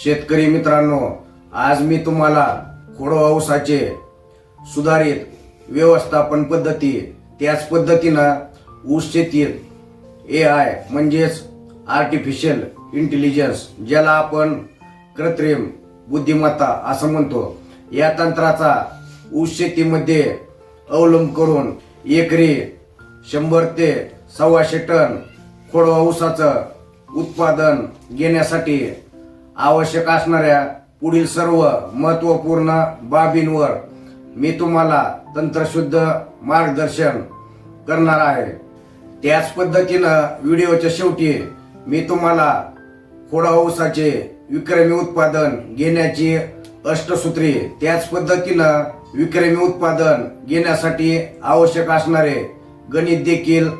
शेतकरी मित्रांनो, आज मी तुम्हाला खोडवा ऊसाचे सुधारित व्यवस्थापन पद्धती, त्याच पद्धतीनं ऊस शेतीत AI म्हणजेच आर्टिफिशियल इंटेलिजन्स, ज्याला आपण कृत्रिम बुद्धिमत्ता असं म्हणतो, या तंत्राचा ऊस शेतीमध्ये अवलंब करून एकरी 100 ते 125 टन खोडवा ऊसाचं उत्पादन घेण्यासाठी आवश्यक असणाऱ्या पुढील सर्व महत्त्वपूर्ण बाबींवर मी तुम्हाला तंत्रशुद्ध मार्गदर्शन करणार आहे। त्याच पद्धतीनं व्हिडिओच्या शेवटी मी तुम्हाला खोडवा ऊसाचे विक्रमी उत्पादन घेण्याची अष्टसूत्री, त्याच पद्धतीनं विक्रमी उत्पादन घेण्यासाठी आवश्यक असणारे गणित देखील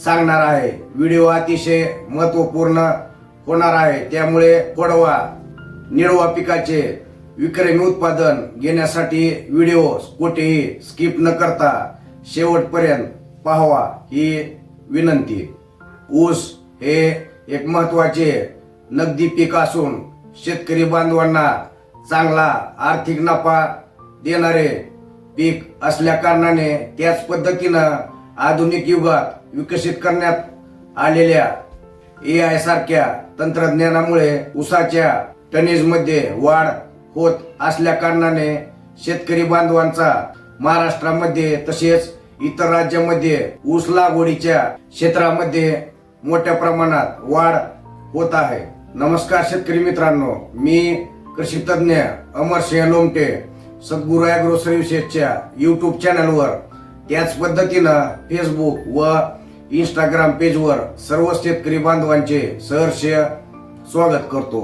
सांगणार आहे। व्हिडिओ अतिशय महत्त्वपूर्ण होणार आहे, त्यामुळे खोडवा निळवा पिकाचे विक्रमी उत्पादन घेण्यासाठी व्हिडिओ कुठेही स्किप न करता शेवटपर्यंत पाहावा ही विनंती। ऊस हे एक महत्त्वाचे नगदी पीक असून शेतकरी बांधवांना चांगला आर्थिक नफा देणारे पीक असल्या कारणाने, त्याच पद्धतीनं आधुनिक युगात विकसित करण्यात आलेल्या AI सारख्या तंत्रज्ञानामुळे ऊसाच्या टनेजमध्ये वाढ होत असल्या कारणाने शेतकरी बांधवांचा महाराष्ट्रामध्ये तसेच इतर राज्यामध्ये ऊस लागवडीच्या क्षेत्रामध्ये मोठ्या प्रमाणात वाढ होत आहे। नमस्कार शेतकरी मित्रांनो, मी कृषी तज्ञ अमरसिंह लोमटे सद्गुरू ॲग्रो सर्व्हिसेसच्या YouTube चॅनलवर, त्याच पद्धतीनं फेसबुक व इंस्टाग्राम पेजवर सर्व शेतकरी बांधवांचे सहर्ष स्वागत करतो।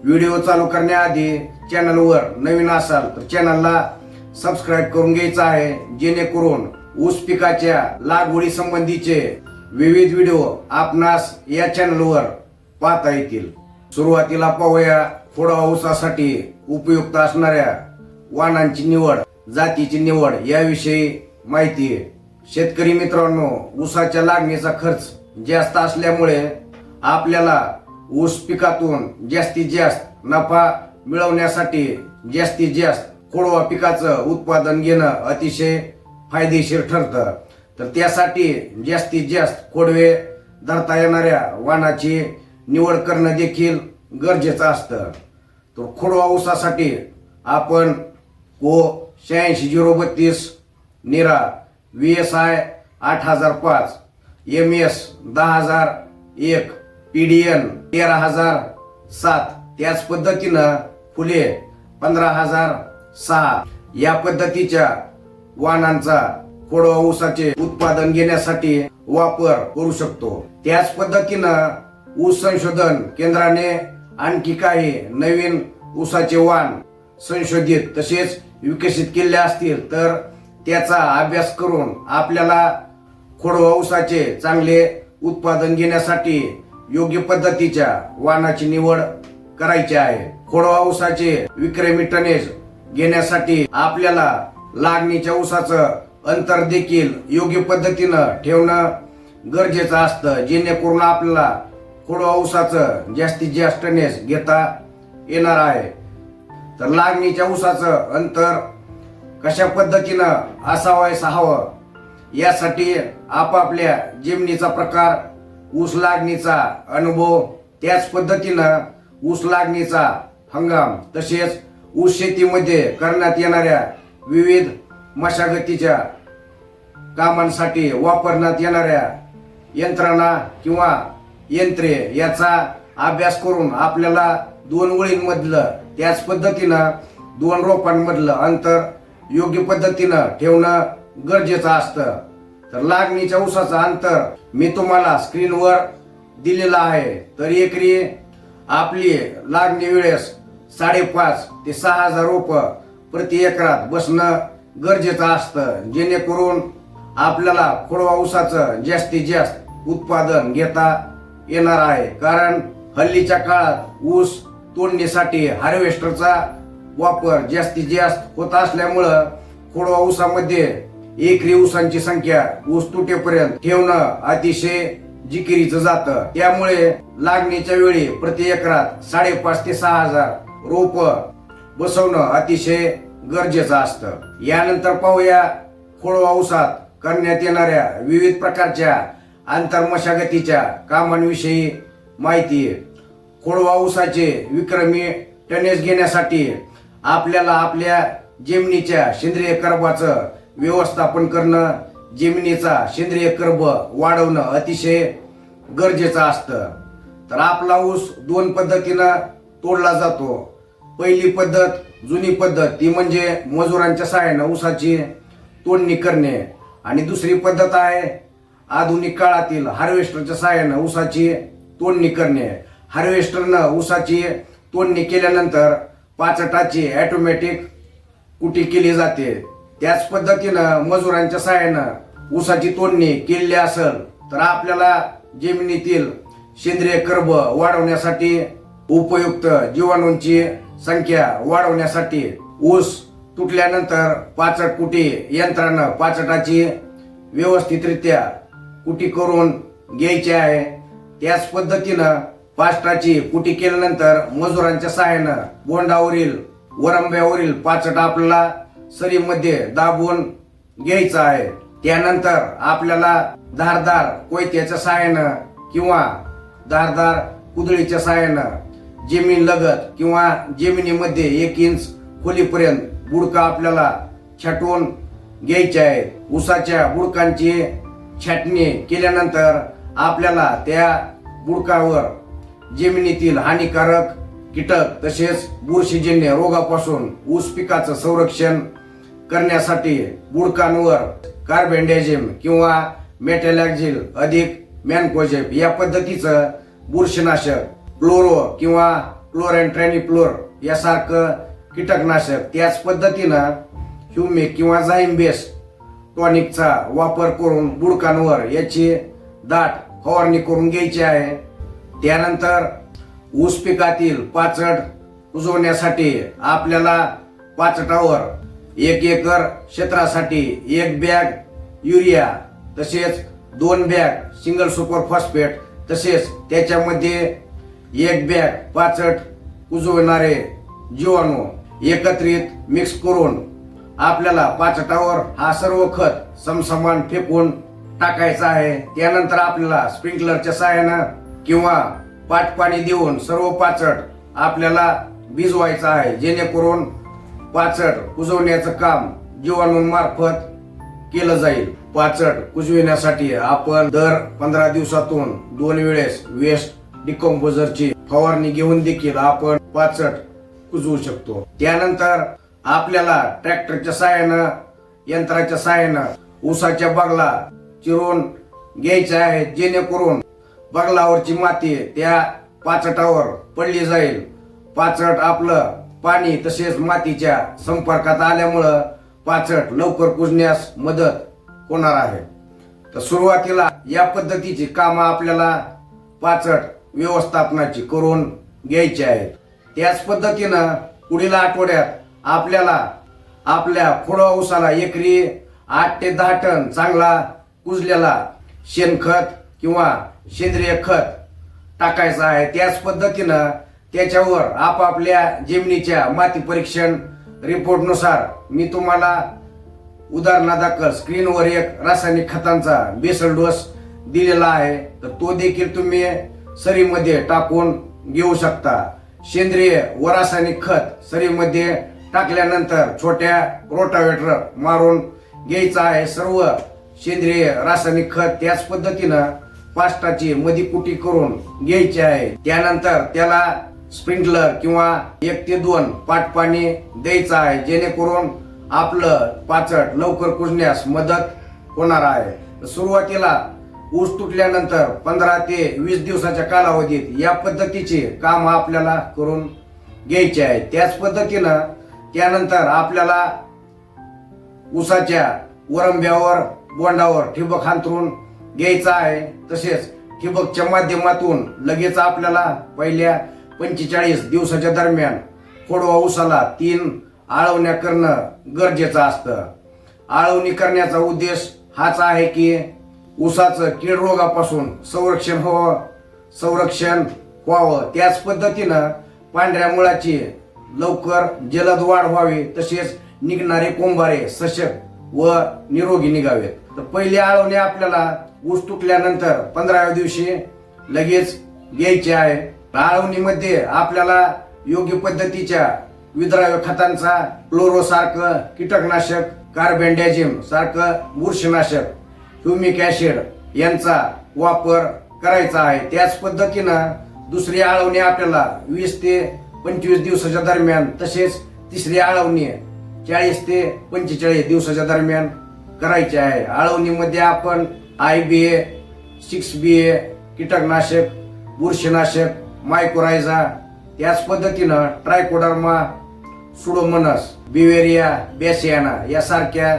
व्हिडिओ चालू करण्याआधी चॅनलवर नवीन असाल तर चॅनलला सबस्क्राईब करून घ्यायचं आहे, जेणेकरून ऊस पिकाच्या लागवडी संबंधीचे विविध व्हिडिओ आपणास या चॅनलवर पाहता येतील। सुरुवातीला पाहूया खोडवा ऊसासाठी उपयुक्त असणाऱ्या वाणांची निवड, जातीची निवड याविषयी माहिती। शेतकरी मित्रांनो, ऊसाच्या लागणीचा खर्च जास्त असल्यामुळे आपल्याला ऊस पिकातून जास्तीत जास्त नफा मिळवण्यासाठी जास्तीत जास्त खोडवा पिकाचं उत्पादन घेणं अतिशय फायदेशीर ठरतं। तर त्यासाठी जास्तीत जास्त खोडवे धरता येणाऱ्या वाणाची निवड करणं देखील गरजेचं असतं। तर खोडवा ऊसासाठी आपण को 86 निरा VSI 8005, MS 10001, PDN 13007, त्याच पद्धतीनं फुले 15006 या पद्धतीच्या वाणांचा खोडवा ऊसाचे उत्पादन घेण्यासाठी वापर करू शकतो। त्याच पद्धतीनं ऊस संशोधन केंद्राने आणखी काही नवीन ऊसाचे वाण संशोधित तसेच विकसित केले असतील तर त्याचा अभ्यास करून आपल्याला खोडवा ऊसाचे चांगले उत्पादन घेण्यासाठी योग्य पद्धतीच्या वाणाची निवड करायची आहे। खोडवा ऊसाचे विक्रमी टनेज घेण्यासाठी आपल्याला लागणीच्या ऊसाचं अंतर देखील योग्य पद्धतीनं ठेवणं गरजेचं असतं, जेणेकरून आपल्याला खोडवा ऊसाचं जास्तीत जास्त टनेज घेता येणार आहे। तर लागणीच्या ऊसाचं अंतर कशा पद्धतीनं असावयास हवं यासाठी आपापल्या जमिनीचा प्रकार, ऊस लागणीचा अनुभव, त्याच पद्धतीनं ऊस लागणीचा हंगाम तसेच ऊस शेतीमध्ये करण्यात येणाऱ्या विविध मशागतीच्या कामांसाठी वापरण्यात येणाऱ्या यंत्रणा किंवा यंत्रे याचा अभ्यास करून आपल्याला 2 ओळींमधलं त्याच पद्धतीनं 2 रोपांमधलं अंतर योग्य पद्धतीनं ठेवणं गरजेचं असतं। तर लागणीच्या ऊसाचं अंतर मी तुम्हाला स्क्रीनवर दिलेलं आहे। तर एकरी आपली लागणी वेळेस 5,500 ते 6,000 रोप प्रति एकरात बसणं गरजेचं असतं, जेणेकरून आपल्याला खोडवा ऊसाचं जास्तीत जास्त उत्पादन घेता येणार आहे। कारण हल्लीच्या काळात ऊस तोडणीसाठी हार्वेस्टरचा वापर जास्तीत जास्त होत असल्यामुळं खोडवा ऊसामध्ये एकरी ऊसांची संख्या ऊस तुटेपर्यंत ठेवणं अतिशय जिकिरीचं जातं. त्यामुळे लागणीच्या वेळी प्रति एकरात 5,500 ते 6,000 रोप बसवणं अतिशय गरजेचं असतं. यानंतर पाहूया खोडवा ऊसात करण्यात येणाऱ्या विविध प्रकारच्या आंतरमशागतीच्या कामांविषयी माहिती. खोडवा ऊसाचे विक्रमी टनेज घेण्यासाठी आपल्याला आपल्या जमिनीच्या सेंद्रिय कर्बाचं व्यवस्थापन करणं, जमिनीचा सेंद्रिय कर्ब वाढवणं अतिशय गरजेचं असतं. तर आपला ऊस 2 पद्धतीनं तोडला जातो. पहिली पद्धत, जुनी पद्धत, ती म्हणजे मजुरांच्या सहाय्यानं ऊसाची तोडणी करणे, आणि दुसरी पद्धत आहे आधुनिक काळातील हार्वेस्टरच्या सहाय्यानं ऊसाची तोडणी करणे. हार्वेस्टरनं ऊसाची तोडणी केल्यानंतर पाचटाची ऑटोमॅटिक कुटी केली जाते. त्याच पद्धतीनं मजुरांच्या सहाय्यानं ऊसाची तोडणी केलेली असेल तर आपल्याला जमिनीतील सेंद्रिय कर्ब वाढवण्यासाठी, उपयुक्त जीवाणूंची संख्या वाढवण्यासाठी ऊस तुटल्यानंतर पाचट कुटी यंत्रानं पाचटाची व्यवस्थितरित्या कुटी करून घ्यायची आहे. त्याच पद्धतीनं पाचटाची कुटी केल्यानंतर मजुरांच्या सहाय्यानं बोंडावरील, वरंब्यावरील पाचट आपल्याला सरीमध्ये दाबून घ्यायचं आहे. त्यानंतर आपल्याला धारदार कोयत्याच्या सहाय्यानं किंवा धारदार कुदळीच्या सहाय्यानं जमीन लगत किंवा जमिनीमध्ये 1 इंच खोलीपर्यंत बुडका आपल्याला छाटून घ्यायचे आहे. ऊसाच्या बुडकांची छाटणी केल्यानंतर आपल्याला त्या बुडकावर जमिनीतील हानिकारक कीटक तसेच बुरशीजन्य रोगापासून ऊस पिकाचं संरक्षण करण्यासाठी बुडकांवर कार्बेंडाझिम किंवा मेटॅलॅक्झिल अधिक मॅनकोजेब या पद्धतीचं बुरशीनाशक, क्लोरो किंवा क्लोरॅन्ट्रॅनिफ्लोर यासारखं कीटकनाशक, त्याच पद्धतीनं ह्युमिक किंवा झाइम-बेस टॉनिकचा वापर करून बुडकांवर याची दाट फवारणी करून घ्यायची आहे. त्यानंतर ऊस पिकातील पाचट कुजवण्यासाठी आपल्याला पाचटावर 1 एकर क्षेत्रासाठी 1 बॅग युरिया तसेच 2 बॅग सिंगल सुपर फॉस्फेट तसेच त्याच्यामध्ये 1 बॅग पाचट कुजवणारे जीवाणू एकत्रित मिक्स करून आपल्याला पाचटावर हा सर्व खत समसमान फेकून टाकायचं आहे. त्यानंतर आपल्याला स्प्रिंकलरच्या सहाय्यानं किंवा पाणी देऊन सर्व पाचट आपल्याला भिजवायचं आहे, जेणेकरून पाचट कुजवण्याचं काम जीवाणूंमार्फत केलं जाईल. पाचट कुजविण्यासाठी आपण दर 15 दिवसातून 2 वेळेस वेस्ट डिकम्पोजरची फवारणी घेऊन देखील आपण पाचट कुजवू शकतो. त्यानंतर आपल्याला ट्रॅक्टरच्या सहाय्यानं, यंत्राच्या सहाय्यानं ऊसाच्या बागला चिरून घ्यायचे आहे, जेणेकरून बागलावरची माती त्या पाचटावर पडली जाईल. पाचट आपलं पाणी तसेच मातीच्या संपर्कात आल्यामुळं पाचट लवकर कुजण्यास मदत होणार आहे. तर सुरुवातीला या पद्धतीची कामं आपल्याला पाचट व्यवस्थापनाची करून घ्यायची आहेत. त्याच पद्धतीनं पुढील आठवड्यात आपल्याला आपल्या खोडवा ऊसाला एकरी 8 ते 10 टन चांगला कुजलेला शेणखत किंवा सेंद्रिय खत टाकायचं आहे. त्याच पद्धतीनं त्याच्यावर आपापल्या जमिनीच्या माती परीक्षण रिपोर्टनुसार मी तुम्हाला उदाहरणादाखल स्क्रीनवर एक रासायनिक खतांचा बेसल डोस दिलेला आहे, तर तो देखील तुम्ही सरीमध्ये टाकून घेऊ शकता. सेंद्रिय व रासायनिक खत सरीमध्ये टाकल्यानंतर छोट्या रोटावेटर मारून घ्यायचा आहे. सर्व सेंद्रिय रासायनिक खत त्याच पद्धतीनं पाचटाची मधी कुटी करून घ्यायची आहे. त्यानंतर त्याला स्प्रिंकलर किंवा 1 ते 2 पाट पाणी द्यायचं आहे, जेणेकरून आपलं पाचट लवकर कुजण्यास मदत होणार आहे. सुरुवातीला ऊस तुटल्यानंतर 15 ते 20 दिवसाच्या कालावधीत या पद्धतीचे काम आपल्याला करून घ्यायचे आहे. त्याच पद्धतीनं त्यानंतर आपल्याला ऊसाच्या वरंब्यावर, बोंडावर ठिबक अंथरून घ्यायचा आहे. तसेच ठिबकच्या माध्यमातून लगेच आपल्याला पहिल्या 45 दिवसाच्या दरम्यान खोडवा ऊसाला 3 आळवण्या करणं गरजेचं असतं. आळवणी करण्याचा उद्देश हाच आहे की ऊसाचं कीड रोगापासून संरक्षण व्हावं, त्याच पद्धतीनं पांढऱ्या मुळाची लवकर जलद वाढ व्हावी, तसेच निघणारे कोंबारे सशक्त व निरोगी निघावेत. तर पहिली आळवणी आपल्याला ऊस तुटल्यानंतर 15व्या दिवशी लगेच घ्यायची आहे. आळवणीमध्ये आपल्याला योग्य पद्धतीच्या विद्राव्य खतांचा क्लोरो सारखं कीटकनाशक, कार्बेंडाझिम सारखं बुरशीनाशक, ह्युमिक ऍसिड यांचा वापर करायचा आहे. त्याच पद्धतीनं दुसरी आळवणी आपल्याला 20 ते 25 दिवसाच्या दरम्यान, तसेच तिसरी आळवणी 40 ते 45 दिवसाच्या दरम्यान करायची आहे. आळवणीमध्ये आपण IBA, 6BA कीटकनाशक, बुरशीनाशक, मायकोरायझा, त्याच पद्धतीनं ट्रायकोडर्मा, सुडोमोनास, बिवेरिया बेसियाना यासारख्या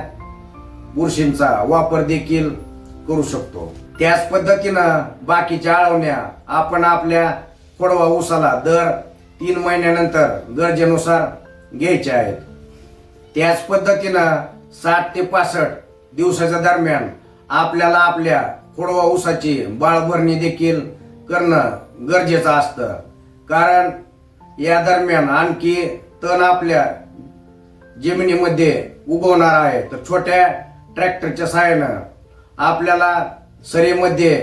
बुरशींचा वापर देखील करू शकतो. त्याच पद्धतीनं बाकीच्या आळवण्या आपण आपल्या खोडवा ऊसाला दर 3 महिन्यानंतर गरजेनुसार घ्यायच्या आहेत. त्याच पद्धतीनं 60 ते 65 दिवसाच्या दरम्यान आपल्याला आपल्या खोडवा ऊसाची बाळभरणी देखील करणं गरजेचं असतं. कारण या दरम्यान आणखी तण आपल्या जमिनीमध्ये उगवणार आहे. तर छोट्या ट्रॅक्टरच्या सहाय्यानं आपल्याला सरीमध्ये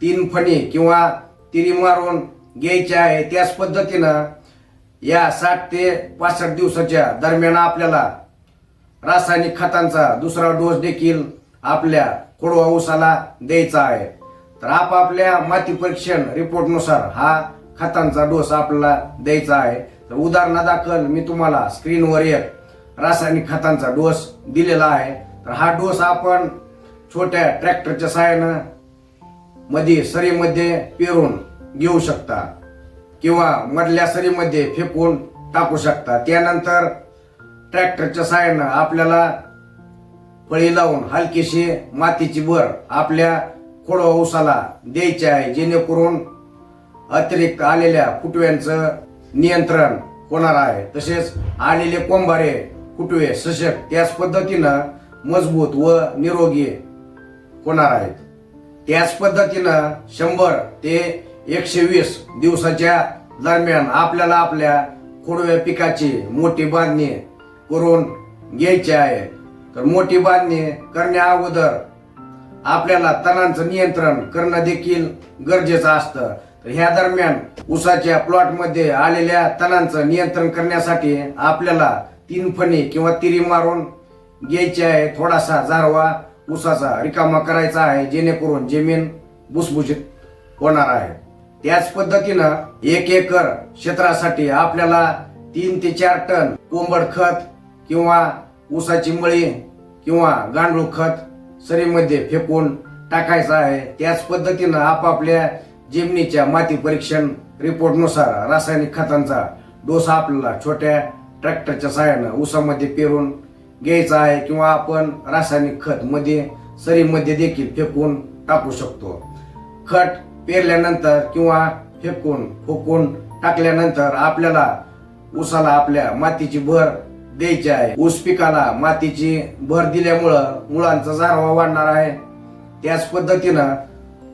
3 फणी किंवा तिरी मारून घ्यायचे आहे. त्याच पद्धतीनं या 60 ते 65 दिवसाच्या दरम्यान आपल्याला रासायनिक खतांचा दुसरा डोस देखील आपल्या खोडवा ऊसाला द्यायचा आहे. तर आपापल्या माती परीक्षण रिपोर्टनुसार हा खतांचा डोस आपल्याला द्यायचा आहे. तर उदाहरणादाखल मी तुम्हाला स्क्रीनवर एक रासायनिक खतांचा डोस दिलेला आहे. तर हा डोस आपण छोट्या ट्रॅक्टरच्या सहाय्यानं मध्ये सरीमध्ये पेरून घेऊ शकता किंवा मधल्या सरीमध्ये फेकून टाकू शकता. त्यानंतर ट्रॅक्टरच्या सहाय्यानं आपल्याला फळी लावून हलकीशी मातीची भर आपल्या खोडवा ऊसाला द्यायची आहे, जेणेकरून अतिरिक्त आलेल्या फुटव्यांचं नियंत्रण होणार आहे. तसेच आलेले कोंबारे फुटवे सशक्त त्याच पद्धतीनं मजबूत व निरोगी होणार आहेत. त्याच पद्धतीनं 100 ते 120 दिवसाच्या दरम्यान आपल्याला आपल्या खोडव्या पिकाची मोठी बांधणी करून घ्यायची आहे. तर मोठी बांधणी करण्या अगोदर आपल्याला तणांचं नियंत्रण करणं देखील गरजेचं असतं. तर ह्या दरम्यान ऊसाच्या प्लॉटमध्ये आलेल्या तणांचं नियंत्रण करण्यासाठी आपल्याला 3 फणी किंवा तिरी मारून घ्यायची आहे. थोडासा जारवा ऊसाचा रिकामा करायचा आहे, जेणेकरून जमीन भुसभुशीत होणार आहे. त्याच पद्धतीनं 1 एकर क्षेत्रासाठी आपल्याला 3 ते 4 टन कोंबड खत किंवा ऊसाची मळी किंवा गांडूळ खत सरीमध्ये फेकून टाकायचं आहे. त्याच पद्धतीनं आपापल्या जमिनीच्या माती परीक्षण रिपोर्टनुसार रासायनिक खतांचा डोस आपल्याला छोट्या ट्रॅक्टरच्या सहाय्यानं ऊसामध्ये पेरून घ्यायचा आहे किंवा आपण रासायनिक खत मध्ये सरीमध्ये देखील फेकून टाकू शकतो. खत पेरल्यानंतर किंवा फोकून टाकल्यानंतर आपल्याला ऊसाला आपल्या मातीची भर द्यायची आहे. ऊस पिकाला मातीची भर दिल्यामुळं मुळांचा जारवा वाढणार आहे. त्याच पद्धतीनं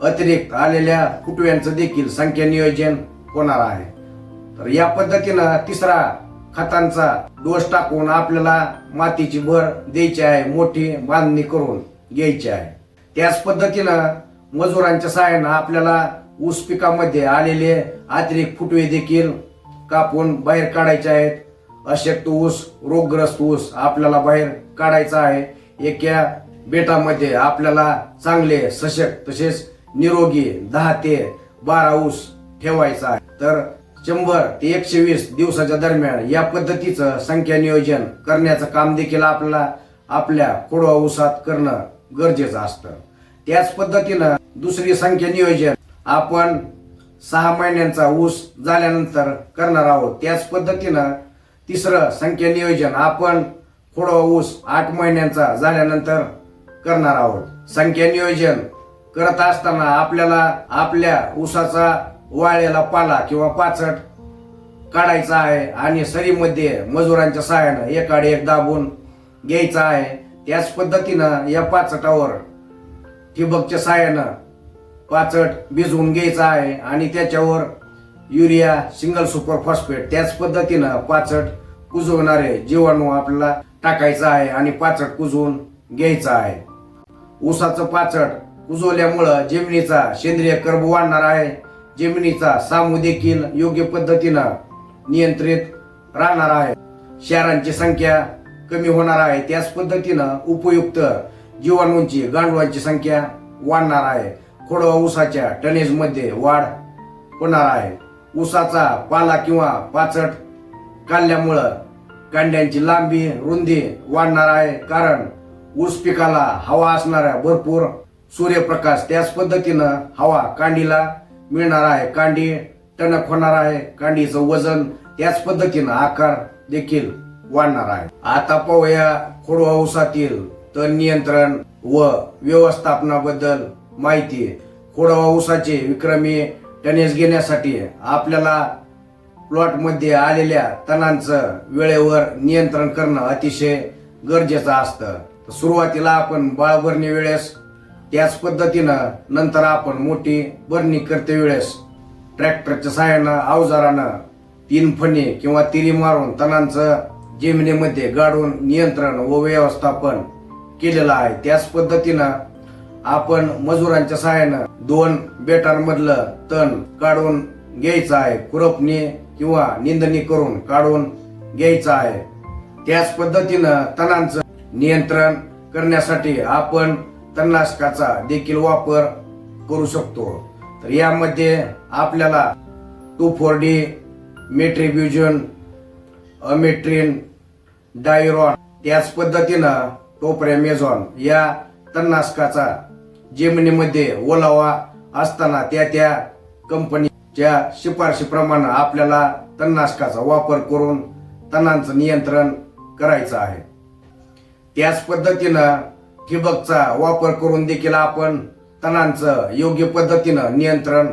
अतिरिक्त आलेल्या फुटव्यांचं देखील संख्या नियोजन होणार आहे. तर या पद्धतीनं तिसरा खतांचा डोस टाकून आपल्याला मातीची भर द्यायची आहे, मोठी बांधणी करून घ्यायची आहे. त्याच पद्धतीनं मजुरांच्या सहाय्यानं आपल्याला ऊस पिकामध्ये आलेले अतिरिक्त फुटवे देखील कापून बाहेर काढायचे आहेत. अशक्त ऊस, रोगग्रस्त ऊस आपल्याला बाहेर काढायचा आहे. एका बेटामध्ये आपल्याला चांगले सशक्त तसेच निरोगी 10 ते 12 ऊस ठेवायचा आहे. तर 100 ते 120 दिवसाच्या दरम्यान या पद्धतीचं संख्या नियोजन करण्याचं काम देखील आपल्याला आपल्या खोडवा ऊसात करणं गरजेचं असतं. त्याच पद्धतीनं दुसरी संख्या नियोजन आपण 6 महिन्यांचा ऊस झाल्यानंतर करणार आहोत. त्याच पद्धतीनं तिसरं संख्या नियोजन आपण खोडवा ऊस 8 महिन्यांचा झाल्यानंतर करणार आहोत. संख्या नियोजन करत असताना आपल्याला आपल्या ऊसाचा वाळलेला पाला किंवा पाचट काढायचा आहे आणि सरीमध्ये मजुरांच्या सहाय्यानं एकाडे एक दाबून घ्यायचा आहे. त्याच पद्धतीनं या पाचटावर ठिबकच्या साहाय्यानं पाचट भिजवून घ्यायचा आहे आणि त्याच्यावर युरिया सिंगल सुपर फॉस्फेट त्याच पद्धतीनं पाचट कुजवणारे जीवाणू आपल्याला टाकायचं आहे आणि पाचट कुजवून घ्यायचा आहे. ऊसाचं पाचट कुजवल्यामुळं जमिनीचा सेंद्रिय कर्ब वाढणार आहे. जमिनीचा सामू देखील योग्य पद्धतीनं नियंत्रित राहणार आहे. क्षारांची संख्या कमी होणार आहे. त्याच पद्धतीनं उपयुक्त जीवाणूंची गांडूळांची संख्या वाढणार आहे. खोडवा ऊसाच्या टनेज मध्ये वाढ होणार आहे. ऊसाचा पाला किंवा पाचट काढल्यामुळं कांड्यांची लांबी रुंदी वाढणार आहे, कारण ऊस पिकाला हवा असणाऱ्या भरपूर सूर्यप्रकाश त्याच पद्धतीनं हवा कांडीला मिळणार आहे. कांडी टणक होणार आहे. कांडीचं वजन त्याच पद्धतीनं आकार देखील वाढणार आहे. आता पाहूया खोडवा ऊसातील तण नियंत्रण व व्यवस्थापनाबद्दल माहिती. खोडवा ऊसाचे विक्रमी टनेज घेण्यासाठी आपल्याला प्लॉट मध्ये आलेल्या तणांचं वेळेवर नियंत्रण करणं अतिशय गरजेचं असतं. सुरुवातीला आपण बाळ भरणी वेळेस त्याच पद्धतीनं नंतर आपण मोठी भरणी करते वेळेस ट्रॅक्टरच्या सहाय्यानं अवजारानं 3 फणी किंवा तिरी मारून तणांचं जमिनीमध्ये गाडून नियंत्रण व व्यवस्थापन केलेलं आहे. त्याच पद्धतीनं आपण मजुरांच्या सहाय्यानं 2 बेटांमधलं तण काढून घ्यायचं आहे. खुरपणी किंवा निंदणी करून काढून घ्यायचं आहे. त्याच पद्धतीनं तणांचं नियंत्रण करण्यासाठी आपण तणनाशकाचा देखील वापर करू शकतो. तर यामध्ये आपल्याला 2,4-D, मेट्रिब्युजन, अमेट्रिन, डायरॉन त्याच पद्धतीनं टोप्रेमेझॉन या तणनाशकाचा जमिनीमध्ये ओलावा असताना त्या कंपनीच्या शिफारशीप्रमाणे आपल्याला तणनाशकाचा वापर करून तणांचं नियंत्रण करायचं आहे. त्याच पद्धतीनं ठिबकचा वापर करून देखील आपण तणांचं योग्य पद्धतीनं नियंत्रण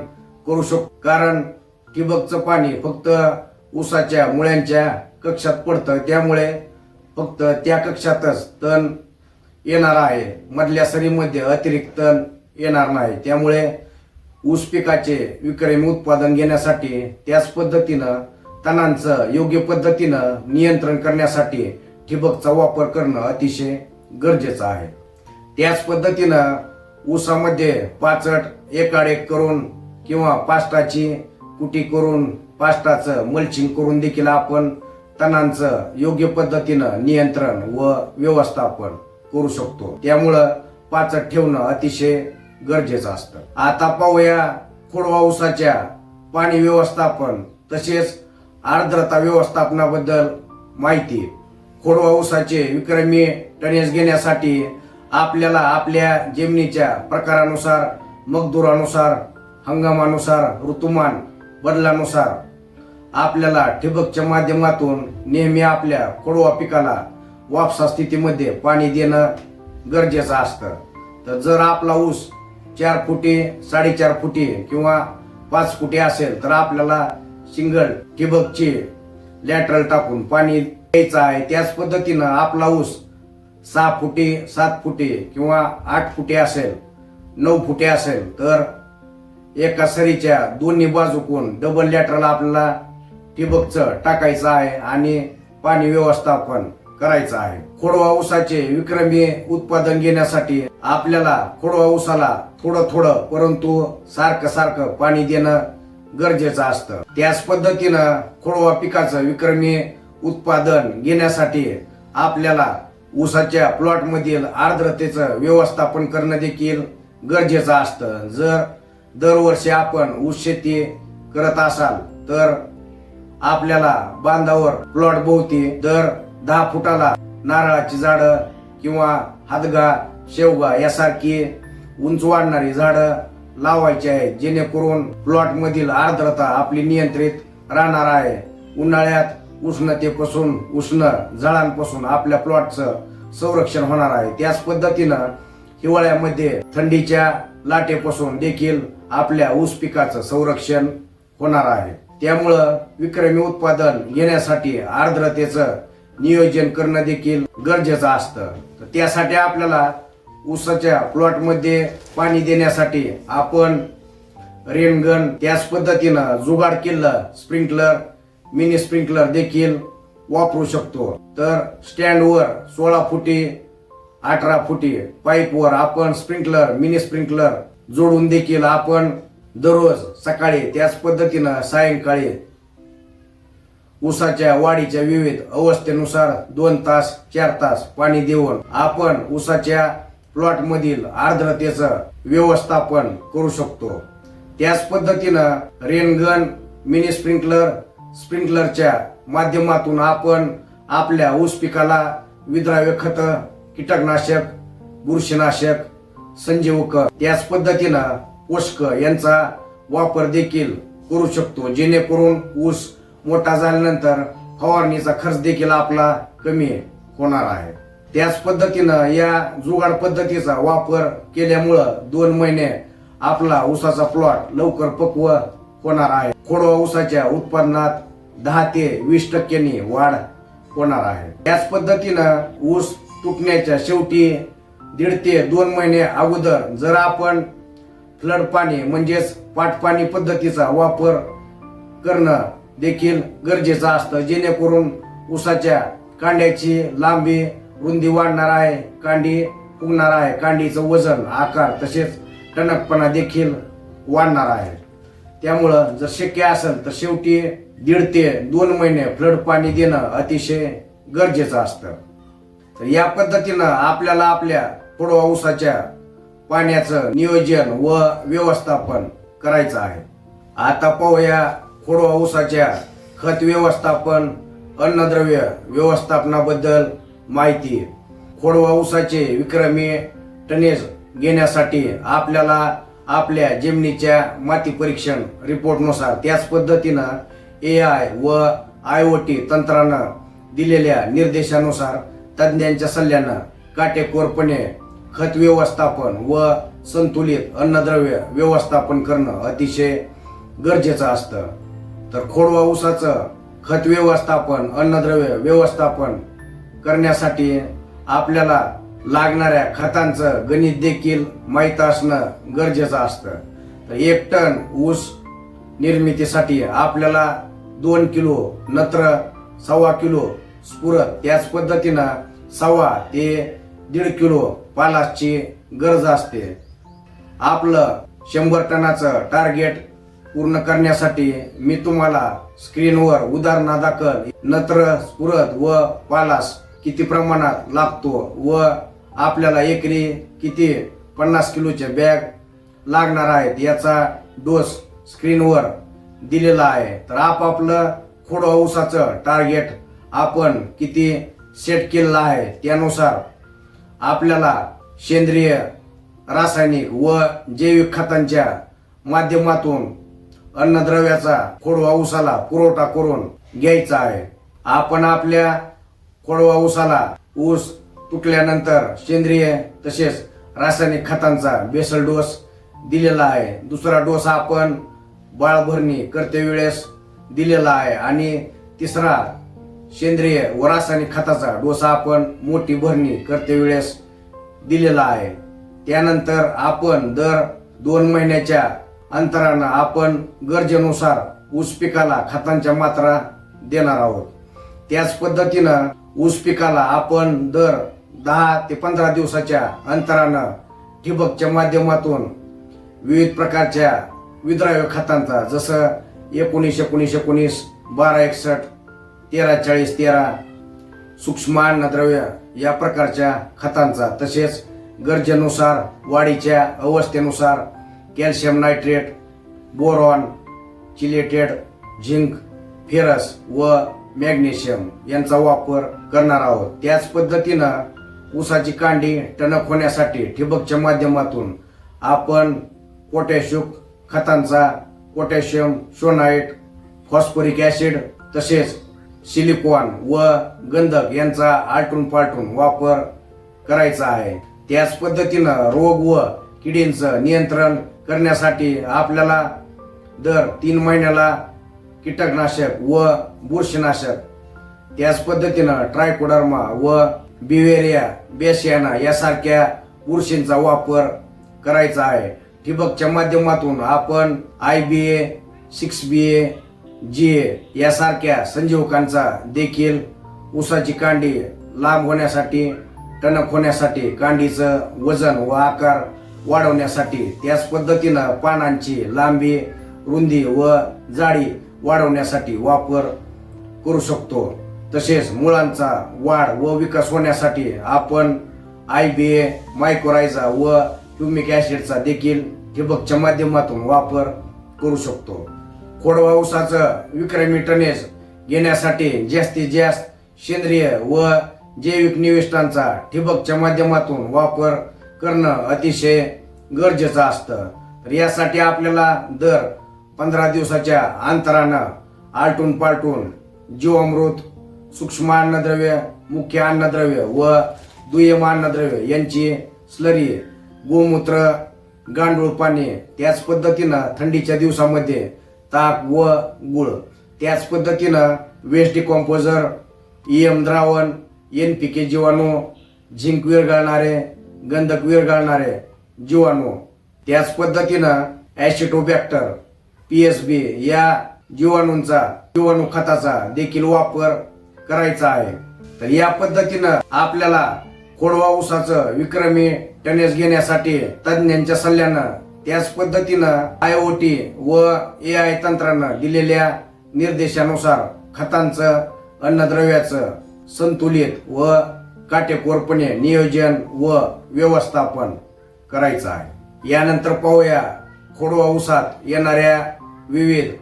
करू शकतो, कारण ठिबकचं पाणी फक्त ऊसाच्या मुळ्यांच्या कक्षात पडतं. त्यामुळे फक्त त्या कक्षातच तण येणार आहे. मधल्या सरीमध्ये अतिरिक्त तण येणार नाही. त्यामुळे ऊस पिकाचे विक्रमी उत्पादन घेण्यासाठी त्याच पद्धतीनं तणांचं योग्य पद्धतीनं नियंत्रण करण्यासाठी ठिबकचा वापर करणं अतिशय गरजेचं आहे. त्याच पद्धतीनं ऊसामध्ये पाचट एकाड एक करून किंवा पाष्टाची कुटी करून पाष्टाचं मल्चिंग करून देखील आपण तणांचं योग्य पद्धतीनं नियंत्रण व व्यवस्थापन करू शकतो. त्यामुळं पाचट ठेवणं अतिशय गरजेचं असतं. आता पाहूया खोडवा ऊसाच्या पाणी व्यवस्थापन तसेच आर्द्रता व्यवस्थापनाबद्दल माहिती. खोडवा ऊसाचे विक्रमी टनेज घेण्यासाठी आपल्याला आपल्या जमिनीच्या प्रकारानुसार, मगदुरानुसार, हंगामानुसार, ऋतुमान बदलानुसार आपल्याला ठिबकच्या माध्यमातून नेहमी आपल्या खोडवा पिकाला वापसा स्थितीमध्ये पाणी देणं गरजेचं असतं. तर जर आपला ऊस 4 फुटी, 4.5 फुटी किंवा 5 फुटी असेल तर आपल्याला सिंगल ठिबकची लॅटरल टाकून पाणी द्यायचं आहे. त्याच पद्धतीनं आपला ऊस 6 फुटी, 7 फुटी किंवा 8 फुटी असेल, 9 फुटी असेल तर एका सरीच्या दोन्ही बाजूकून डबल लॅटरल आपल्याला ठिबकचं टाकायचं आहे आणि पाणी व्यवस्थापन करायचं आहे. खोडवा ऊसाचे विक्रमी उत्पादन घेण्यासाठी आपल्याला खोडवा ऊसाला थोडं परंतु सारखं पाणी देणं गरजेचं असतं. त्याच पद्धतीनं खोडवा पिकाचं विक्रमी उत्पादन घेण्यासाठी आपल्याला ऊसाच्या प्लॉट मधील आर्द्रतेचं व्यवस्थापन करणं देखील गरजेचं असतं. जर दरवर्षी आपण ऊस शेती करत असाल तर आपल्याला बांधावर प्लॉट भोवती दर 10 फुटाला नारळाची झाडं किंवा हादगा, शेवगा यासारखी उंच वाढणारी झाडं लावायची आहेत, जेणेकरून प्लॉट मधील आर्द्रता आपली नियंत्रित राहणार आहे. उन्हाळ्यात उष्णतेपासून, उष्ण झाडांपासून आपल्या प्लॉटचं संरक्षण होणार आहे. त्याच पद्धतीनं हिवाळ्यामध्ये थंडीच्या लाटेपासून देखील आपल्या ऊस पिकाचं संरक्षण होणार आहे. त्यामुळं विक्रमी उत्पादन घेण्यासाठी आर्द्रतेचं नियोजन करणं देखील गरजेचं असतं. तर त्यासाठी आपल्याला ऊसाच्या प्लॉट मध्ये पाणी देण्यासाठी आपण रेनगन, त्याच पद्धतीनं जुगाड केलं स्प्रिंकलर, मिनी स्प्रिंकलर देखील वापरू शकतो. तर स्टँडवर 16 फुटी 18 फुटी पाईपवर आपण स्प्रिंकलर, मिनी स्प्रिंकलर जोडून देखील आपण दररोज सकाळी त्याच पद्धतीनं सायंकाळी ऊसाच्या वाढीच्या विविध अवस्थेनुसार 2 तास 4 तास पाणी देऊन आपण ऊसाच्या प्लॉट मधील आर्द्रतेचं व्यवस्थापन करू शकतो. त्याच पद्धतीनं रेनगन, मिनी स्प्रिंकलर, स्प्रिंकलरच्या माध्यमातून आपण आपल्या ऊस पिकाला विद्राव्य खत, कीटकनाशक, बुरशीनाशक, संजीवक, त्याच पद्धतीनं पोषक यांचा वापर देखील करू शकतो, जेणेकरून ऊस मोठा झाल्यानंतर फवारणीचा खर्च देखील आपला कमी होणार आहे. त्याच पद्धतीनं या जुगाड पद्धतीचा वापर केल्यामुळं 2 महिने आपला ऊसाचा प्लॉट लवकर पक्व होणार आहे. खोडवा ऊसाच्या उत्पादनात 10 ते 20% वाढ होणार आहे. त्याच पद्धतीनं ऊस तुटण्याच्या शेवटी 1.5 ते 2 महिने अगोदर जर आपण फ्लड पाणी म्हणजेच पाटपाणी पद्धतीचा वापर करणं देखील गरजेचं असतं, जेणेकरून ऊसाच्या कांड्याची लांबी रुंदी वाढणार आहे, कांडी फुगणार आहे, कांडीचं वजन, आकार तसेच टणकपणा देखील वाढणार आहे. त्यामुळं जर शक्य असेल तर शेवटी 1.5 ते 2 महिने फ्लड पाणी देणं अतिशय गरजेचं असतं. तर या पद्धतीनं आपल्याला आपल्या खोडवा ऊसाच्या पाण्याचं नियोजन व व्यवस्थापन करायचं आहे. आता पाहूया खोडवा ऊसाच्या खत व्यवस्थापन, अन्नद्रव्य व्यवस्थापनाबद्दल माहिती. खोडवा ऊसाचे विक्रमी टनेज घेण्यासाठी आपल्याला आपल्या जमिनीच्या माती परीक्षण रिपोर्टनुसार त्याच पद्धतीनं AI व IoT तंत्रानं दिलेल्या निर्देशानुसार तज्ञांच्या सल्ल्यानं काटेकोरपणे खत व्यवस्थापन व संतुलित अन्नद्रव्य व्यवस्थापन करणं अतिशय गरजेचं असतं. तर खोडवा ऊसाचं खत व्यवस्थापन, अन्नद्रव्य व्यवस्थापन करण्यासाठी आपल्याला लागणाऱ्या खतांचं गणित देखील माहीत असणं गरजेचं असतं. तर 1 टन ऊस निर्मितीसाठी आपल्याला 2 किलो नत्र, 1.25 किलो स्फुरद, त्याच पद्धतीनं 1.25 ते 1.5 किलो पालासची गरज असते. आपलं 100 टनाचं टार्गेट पूर्ण करण्यासाठी मी तुम्हाला स्क्रीनवर उदाहरणादाखल नत्र, स्फुरद व पालास किती प्रमाणात लागतो व आपल्याला एकरी किती 50 किलोचे बॅग लागणार आहेत याचा डोस स्क्रीनवर दिलेला आहे. तर आपापलं खोडवा ऊसाचं टार्गेट आपण किती सेट केलेलं आहे त्यानुसार आपल्याला सेंद्रिय, रासायनिक व जैविक खतांच्या माध्यमातून अन्नद्रव्याचा खोडवा ऊसाला पुरवठा करून घ्यायचा आहे. आपण आपल्या खोडवा ऊसाला ऊस तुटल्यानंतर सेंद्रिय तसेच रासायनिक खतांचा बेसल डोस दिलेला आहे. दुसरा डोस आपण बाळभरणी करते वेळेस दिलेला आहे आणि तिसरा सेंद्रिय व रासायनिक खताचा डोस आपण मोठी भरणी करते वेळेस दिलेला आहे. त्यानंतर आपण दर 2 महिन्याच्या अंतरानं आपण गरजेनुसार ऊस पिकाला खतांच्या मात्रा देणार आहोत. त्याच पद्धतीनं ऊस पिकाला आपण दर 10 ते 15 दिवसाच्या अंतरानं ठिबकच्या माध्यमातून विविध प्रकारच्या विद्राव्य खतांचा जसं 19-19-19, 12-61, 13-40-13, सूक्ष्म अन्नद्रव्य या प्रकारच्या खतांचा तसेच गरजेनुसार वाढीच्या अवस्थेनुसार calcium nitrate, boron, chelated, zinc, ferrous व मॅग्नेशियम यांचा वापर करणार आहोत. त्याच पद्धतीनं ऊसाची कांडी टणक होण्यासाठी ठिबकच्या माध्यमातून आपण पोटॅशियम खतांचा पोटॅशियम शोनाइट, फॉस्फरिक ऍसिड तसेच सिलिकॉन व गंधक यांचा आलटून पालटून वापर करायचा आहे. त्याच पद्धतीनं रोग व किडींचं नियंत्रण करण्यासाठी आपल्याला दर 3 महिन्याला कीटकनाशक व बुरशीनाशक, त्याच पद्धतीनं ट्रायकोडर्मा व बिवेरिया बेसियाना यासारख्या बुरशींचा वापर करायचा आहे. ठिबकच्या माध्यमातून आपण IBA, 6BA, GA यासारख्या संजीवकांचा देखील ऊसाची कांडी लांब होण्यासाठी, टणक होण्यासाठी, कांडीचं वजन व आकार वाढवण्यासाठी, त्याच पद्धतीनं पानांची लांबी, रुंदी व जाडी वाढवण्यासाठी वापर करू शकतो. तसेच मुळांचा वाढ व विकास होण्यासाठी आपण IBA, मायक्रोरायझा व ह्युमिक ऍसिडचा देखील ठिबकच्या माध्यमातून वापर करू शकतो. खोडवा ऊसाचं विक्रमी टनेज घेण्यासाठी जास्तीत जास्त सेंद्रिय व जैविक निविष्ठांचा ठिबकच्या माध्यमातून वापर करणं अतिशय गरजेचं असतं. तर यासाठी आपल्याला दर 15 दिवसाच्या अंतरानं आलटून पालटून जीवामृत, सूक्ष्म अन्नद्रव्य, मुख्य अन्नद्रव्य व दुय्यम अन्नद्रव्य यांची स्लरी, गोमूत्र, गांडूळ पाणी, त्याच पद्धतीनं थंडीच्या दिवसामध्ये ताक व गुळ, त्याच पद्धतीनं वेस्ट डिकॉम्पोजर, द्रावण, NPK जीवाणू, झिंक विरघळणारे, गंधक विरघळणारे जीवाणू, त्याच पद्धतीनं ऍसिटोबॅक्टर, PSB या जीवाणू खताचा देखील वापर करायचा आहे. तर या पद्धतीनं आपल्याला खोडवा ऊसाचं विक्रमी टनेज घेण्यासाठी तज्ञांच्या सल्ल्यानं, त्याच पद्धतीनं IoT व AI तंत्रानं दिलेल्या निर्देशानुसार खतांचं, अन्नद्रव्याचं संतुलित व काटेकोरपणे नियोजन व व्यवस्थापन करायचं आहे. यानंतर पाहूया खोडवा ऊसात येणाऱ्या विविध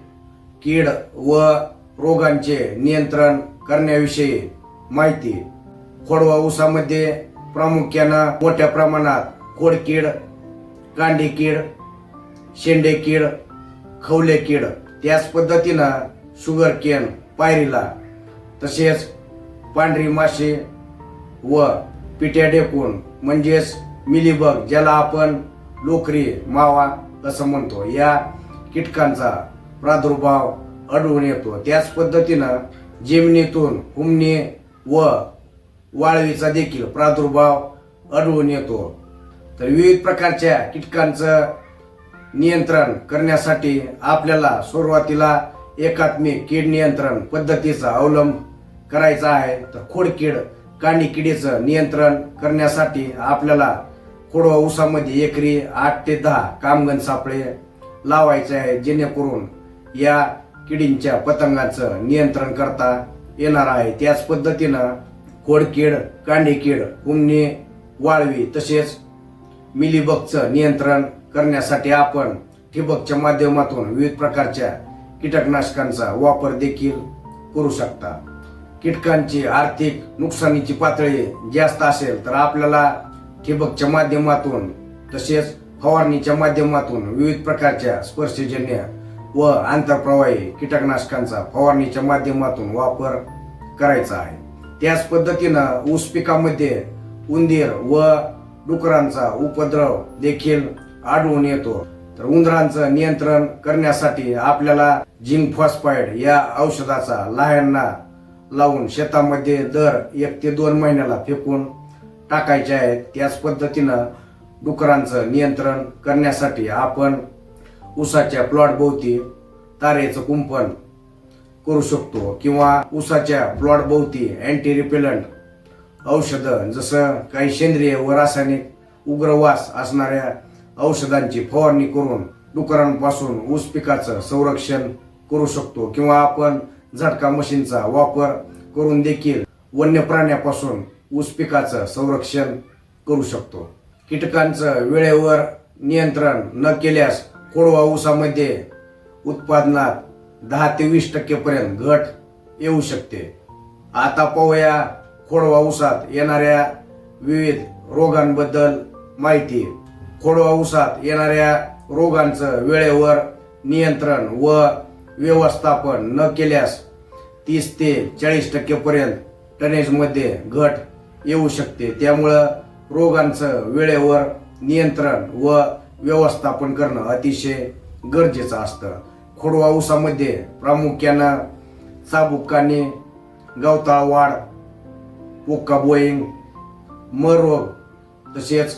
कीड व रोगांचे नियंत्रण करण्याविषयी माहिती. खोडवा ऊसामध्ये प्रामुख्यानं मोठ्या प्रमाणात खोडकीड, कांडी कीड, शेंडे कीड, खवले कीड, त्याच पद्धतीनं शुगर केन, पायरीला, तसेच पांढरी माशी व पिट्या ढेकूण म्हणजेच मिलीबग, ज्याला आपण लोकरी मावा असं म्हणतो, या कीटकांचा प्रादुर्भाव आढळून येतो. त्याच पद्धतीनं जमिनीतून हुमणी व वाळवीचा देखील प्रादुर्भाव आढळून येतो. तर विविध प्रकारच्या कीटकांचं नियंत्रण करण्यासाठी आपल्याला सुरुवातीला एकात्मिक कीड नियंत्रण पद्धतीचा अवलंब करायचा आहे. तर खोडकीड, कांडी किडीचं नियंत्रण करण्यासाठी आपल्याला खोडवा ऊसामध्ये एकरी 8 ते 10 कामगण सापळे लावायचे आहे, जेणेकरून या किडींच्या पतंगाचं नियंत्रण करता येणार आहे. त्याच पद्धतीनं खोडकीड, कांडी कीड, हुमणी, वाळवी तसेच मिलीबगचं नियंत्रण करण्यासाठी आपण ठिबकच्या माध्यमातून विविध प्रकारच्या कीटकनाशकांचा वापर देखील करू शकता. कीटकांची आर्थिक नुकसानीची पातळी जास्त असेल तर आपल्याला ठिबकच्या माध्यमातून तसेच फवारणीच्या माध्यमातून विविध प्रकारच्या स्पर्शजन्य व आंतरप्रवाही कीटकनाशकांचा फवारणीच्या माध्यमातून वापर करायचा आहे. त्याच पद्धतीनं ऊस पिकामध्ये उंदीर व डुकरांचा उपद्रव देखील आढळून येतो. तर उंदरांचं नियंत्रण करण्यासाठी आपल्याला झिंक फॉस्फाईड या औषधाचा लहायांना लावून शेतामध्ये दर 1 ते 2 महिन्याला फेकून टाकायचे आहेत. त्याच पद्धतीनं डुकरांचं नियंत्रण करण्यासाठी आपण ऊसाच्या प्लॉट भोवती तारेचं कुंपण करू शकतो किंवा ऊसाच्या प्लॉट भोवती अँटी रिपेलंट औषधं, जसं काही सेंद्रिय व रासायनिक उग्रवास असणाऱ्या औषधांची फवारणी करून डुकरांपासून ऊस पिकाचं संरक्षण करू शकतो. किंवा आपण झटका मशीनचा वापर करून देखील वन्य प्राण्यापासून ऊस पिकाचं संरक्षण करू शकतो. कीटकांचं वेळेवर नियंत्रण न केल्यास खोडवा ऊसामध्ये उत्पादनात 10 ते 20% पर्यंत घट येऊ शकते. आता पाहूया खोडवा ऊसात येणाऱ्या विविध रोगांबद्दल माहिती. खोडवा ऊसात येणाऱ्या रोगांचं वेळेवर नियंत्रण व व्यवस्थापन न केल्यास 30 ते 40% पर्यंत टनेजमध्ये घट येऊ शकते. त्यामुळं रोगांचं वेळेवर नियंत्रण व व्यवस्थापन करणं अतिशय गरजेचं असतं. खोडवा ऊसामध्ये प्रामुख्यानं चाबुकाने, गवताळ वाढ, पोका बोईंग, मर रोग तसेच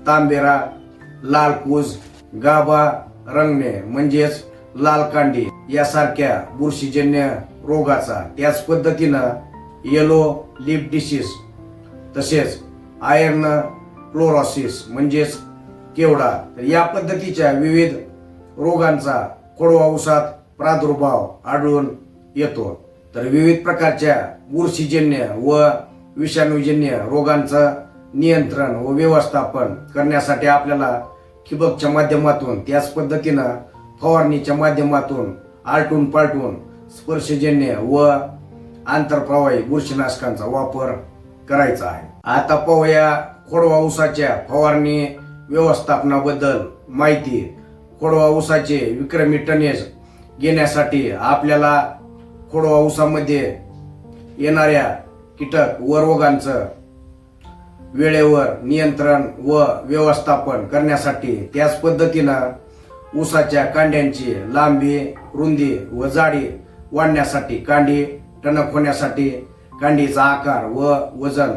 तांबेरा, लाल पूज, गाभा रंगणे म्हणजेच लाल कांडी यासारख्या बुरशीजन्य रोगाचा, त्याच पद्धतीनं येलो लीफ डिसीज, तसेच आयर्न क्लोरोसिस म्हणजेच केवडा, तर या पद्धतीच्या विविध रोगांचा खोडवा ऊसात प्रादुर्भाव आढळून येतो. तर विविध प्रकारच्या बुरशीजन्य व विषाणूजन्य रोगांचं नियंत्रण व व्यवस्थापन करण्यासाठी आपल्याला ठिबकच्या माध्यमातून, त्याच पद्धतीनं फवारणीच्या माध्यमातून आलटून पालटून स्पर्शजन्य व आंतरप्रवाही बुरशीनाशकांचा वापर करायचा आहे. आता पाहूया खोडवा ऊसाच्या फवारणी व्यवस्थापनाबद्दल माहिती. खोडवा ऊसाचे विक्रमी टनेज घेण्यासाठी आपल्याला खोडवा ऊसामध्ये येणाऱ्या कीटक व रोगांचं वेळेवर नियंत्रण व व्यवस्थापन करण्यासाठी, त्याच पद्धतीनं ऊसाच्या कांड्यांची लांबी, रुंदी व जाडी वाढण्यासाठी, कांडी टणक होण्यासाठी, कांडीचा आकार व वजन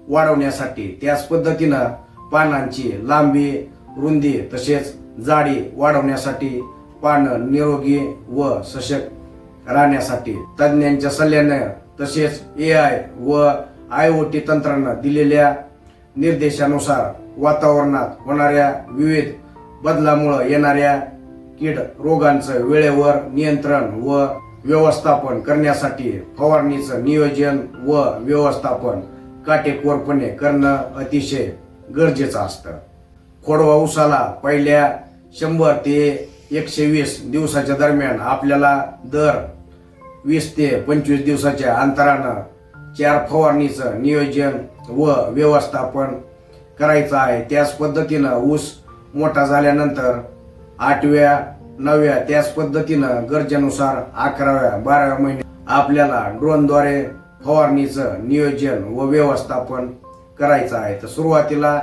वाढवण्यासाठी, त्याच पद्धतीनं पानांची लांबी, रुंदी तसेच जाडी वाढवण्यासाठी, पानं निरोगी व सशक्त राहण्यासाठी तज्ञांच्या सल्ल्याने तसेच AI व IoT तंत्रानं दिलेल्या निर्देशानुसार वातावरणात होणाऱ्या विविध बदलामुळे येणाऱ्या कीड रोगांचं वेळेवर नियंत्रण व व्यवस्थापन करण्यासाठी फवारणीचं नियोजन व व्यवस्थापन काटेकोरपणे करणं अतिशय गरजेचं असतं. खोडवा ऊसाला पहिल्या 100 ते 120 दिवसाच्या दरम्यान आपल्याला दर 20 ते 25 दिवसाच्या अंतरानं 4 फवारणीचं नियोजन व व्यवस्थापन करायचं आहे. त्याच पद्धतीनं ऊस मोठा झाल्यानंतर 8व्या 9व्या, त्याच पद्धतीनं गरजेनुसार 11व्या 12व्या महिन्यात आपल्याला ड्रोनद्वारे फवारणीचं नियोजन व व्यवस्थापन करायचं आहे. तर सुरुवातीला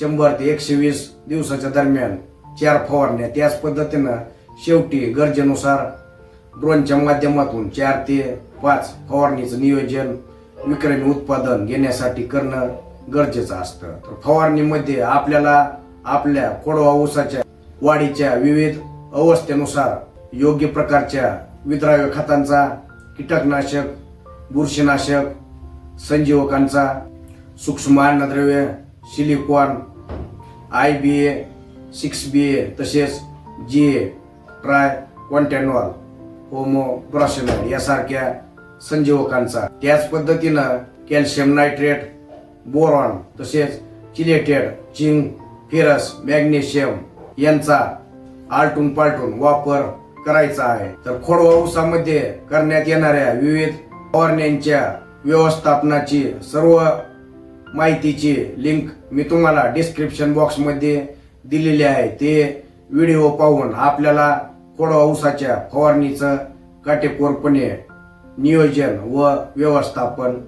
100 ते 120 दिवसाच्या दरम्यान 4 फवारण्या, त्याच पद्धतीनं शेवटी गरजेनुसार ड्रोनच्या माध्यमातून 4 ते 5 फवारणीचं नियोजन विक्रमी उत्पादन घेण्यासाठी करणं गरजेचं असतं. तर फवारणीमध्ये आपल्याला आपल्या खोडवा ऊसाच्या वाढीच्या विविध अवस्थेनुसार योग्य प्रकारच्या विद्राव्य खतांचा, कीटकनाशक, बुरशीनाशक, संजीवकांचा, सूक्ष्म अन्नद्रव्य, सिलिकॉन, IBA, 6BA तसेच GA, ट्राय क्वांटॅनॉल, होमोब्रॉशनाइड यासारख्या संजीवकांचा, त्याच पद्धतीनं कॅल्शियम नायट्रेट, बोरॉन तसेच चिलेटेड झिंक, फेरस, मॅग्नेशियम यांचा आलटून पालटून वापर करायचा आहे. तर खोडवा ऊसामध्ये करण्यात येणाऱ्या विविध फवारण्यांच्या व्यवस्थापनाची सर्व माहितीची लिंक मी तुम्हाला डिस्क्रिप्शन बॉक्स मध्ये दिलेली आहे. ते व्हिडिओ पाहून आपल्याला खोडवा ऊसाच्या फवारणीचं काटेकोरपणे नियोजन व व्यवस्थापन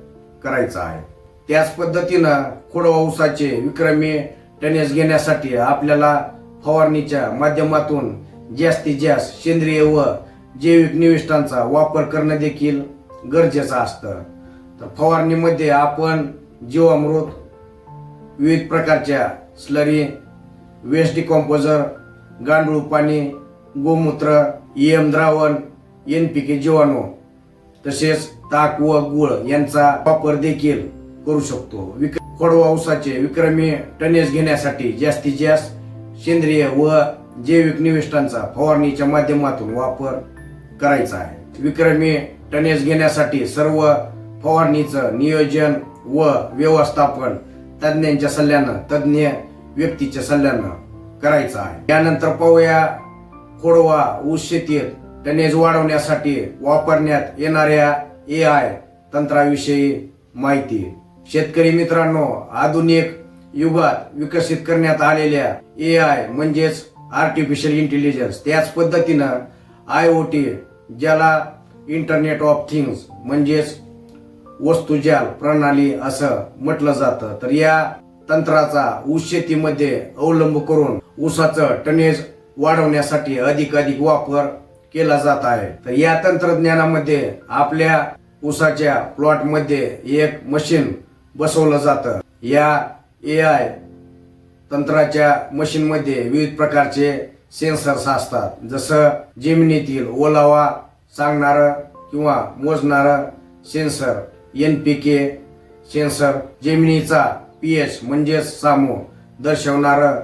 करायचं आहे. त्याच पद्धतीनं खोडवा ऊसाचे विक्रमी टनेज घेण्यासाठी आपल्याला फवारणीच्या माध्यमातून जास्तीत जास्त सेंद्रिय व जैविक निविष्ठांचा वापर करणं देखील गरजेचं असतं. तर फवारणीमध्ये आपण जीवामृत, विविध प्रकारच्या स्लरी, वेस्ट डिकॉम्पोजर, गांडूळ पाणी, गोमूत्र, EM द्रावण, NPK जीवाणू तसेच ताक व गुळ यांचा वापर देखील करू शकतो. खोडवा ऊसाचे विक्रमी टनेज घेण्यासाठी जास्तीत जास्त सेंद्रिय व जैविक निविष्ठांचा फवारणीच्या माध्यमातून वापर करायचा आहे. विक्रमी टनेज घेण्यासाठी सर्व फवारणीचं नियोजन व व्यवस्थापन तज्ञांच्या सल्ल्यानं, तज्ञ व्यक्तीच्या सल्ल्यानं करायचं आहे. त्यानंतर पाहूया खोडवा ऊस शेतीत टनेज वाढवण्यासाठी वापरण्यात येणाऱ्या AI तंत्राविषयी माहिती. शेतकरी मित्रांनो, आधुनिक युगात विकसित करण्यात आलेल्या AI म्हणजेच आर्टिफिशियल इंटेलिजन्स, त्याच पद्धतीनं IoT ज्याला इंटरनेट ऑफ थिंग्स म्हणजेच वस्तुजाल प्रणाली असं म्हटलं जातं, तर या तंत्राचा ऊस शेतीमध्ये अवलंब करून ऊसाचं टनेज वाढवण्यासाठी अधिकाधिक वापर केला जात आहे. तर या तंत्रज्ञानामध्ये आपल्या ऊसाच्या प्लॉटमध्ये एक मशीन बसवलं जातं. या AI तंत्राच्या मशीनमध्ये विविध प्रकारचे सेन्सर्स असतात, जसं जमिनीतील ओलावा सांगणारं किंवा मोजणारं सेन्सर, NPK सेन्सर, जमिनीचा pH म्हणजेच सामो दर्शवणारं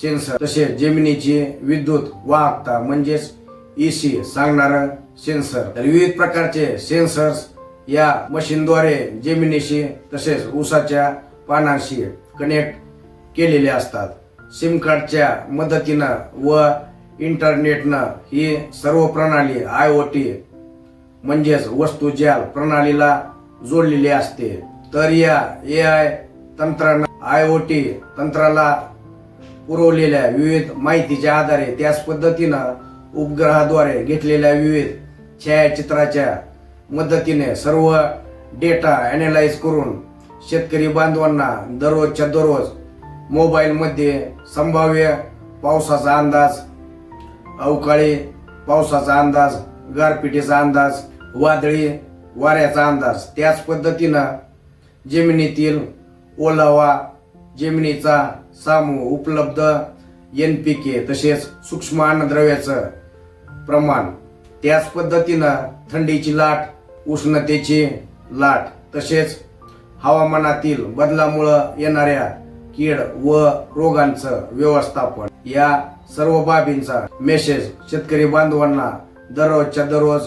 सेन्सर, तसेच जमिनीची विद्युत वाहकता म्हणजेच EC सांगणारं सेन्सर. तर विविध प्रकारचे सेन्सर्स या मशीनद्वारे जमिनीशी तसेच ऊसाच्या पानांशी कनेक्ट केलेले असतात. सिम कार्डच्या मदतीनं व इंटरनेटनं ही सर्व प्रणाली IoT म्हणजेच वस्तुजाल प्रणालीला जोडलेली असते. तर या AI तंत्रानं IoT तंत्राला पुरवलेल्या विविध माहितीच्या आधारे त्याच पद्धतीनं उपग्रहाद्वारे घेतलेल्या विविध छायाचित्राच्या मदतीने सर्व डेटा अॅनालाइज करून शेतकरी बांधवांना दररोजच्या दररोज मोबाईलमध्ये संभाव्य पावसाचा अंदाज, अवकाळी पावसाचा अंदाज, गारपिटीचा अंदाज, वादळी वाऱ्याचा अंदाज, त्याच पद्धतीनं जमिनीतील ओलावा, जमिनीचा सामू, उपलब्ध NPK तसेच सूक्ष्म अन्नद्रव्याचं प्रमाण, त्याच पद्धतीनं थंडीची लाट, उष्णतेची लाट तसेच हवामानातील बदलामुळे येणाऱ्या कीड व रोगांचं व्यवस्थापन, या सर्व बाबींचा मेसेज शेतकरी बांधवांना दररोजच्या दररोज